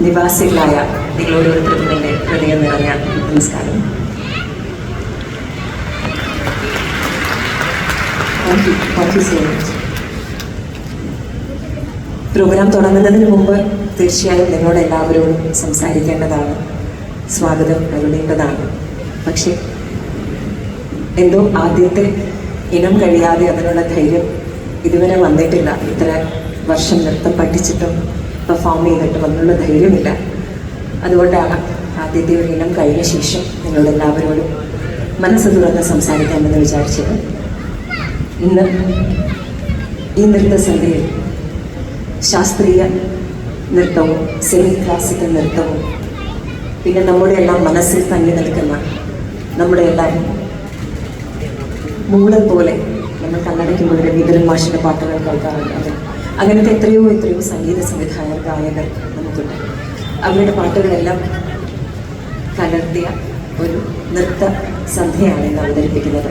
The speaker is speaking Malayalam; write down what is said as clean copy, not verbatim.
നിവാസികളായ നിങ്ങളോരോരുത്തർക്കും എൻ്റെ ഹൃദയം നിറഞ്ഞ നമസ്കാരം. Thank you so much. Programme തുടങ്ങുന്നതിന് മുമ്പ് തീർച്ചയായും നിങ്ങളോട് എല്ലാവരോടും സംസാരിക്കേണ്ടതാണ്, സ്വാഗതം നൽകേണ്ടതാണ്. പക്ഷേ എന്തോ ആദ്യത്തെ ഇനം കഴിയാതെ അതിനുള്ള ധൈര്യം ഇതുവരെ വന്നിട്ടില്ല. ഇത്ര വർഷം നൃത്തം പഠിച്ചിട്ടും പെർഫോം ചെയ്തിട്ടും അതിനുള്ള ധൈര്യമില്ല. അതുകൊണ്ടാണ് ആദ്യത്തെ ഒരു ഇനം കഴിഞ്ഞ ശേഷം നിങ്ങളോട് എല്ലാവരോടും മനസ്സ് തുറന്ന് സംസാരിക്കാമെന്ന് വിചാരിച്ചത്. ഇന്ന് ഈ നൃത്തസന്ധ്യയിൽ ശാസ്ത്രീയ നൃത്തവും സെമി ക്ലാസിക്കൽ നൃത്തവും പിന്നെ നമ്മുടെ എല്ലാം മനസ്സിൽ തങ്ങി നിൽക്കുന്ന നമ്മുടെ എല്ലാം മൂളം പോലെ നമ്മൾ കണ്ണടയ്ക്കുമ്പോൾ രവീന്ദ്രൻ മാഷിൻ്റെ പാട്ടുകൾ കേൾക്കാറുണ്ട്. അങ്ങനത്തെ എത്രയോ സംഗീത സംവിധായകർ, ഗായകർ നമുക്കുണ്ട്. അവരുടെ പാട്ടുകളെല്ലാം കലർത്തിയ ഒരു നൃത്ത സന്ധ്യയാണ് ഇന്ന് അവതരിപ്പിക്കുന്നത്.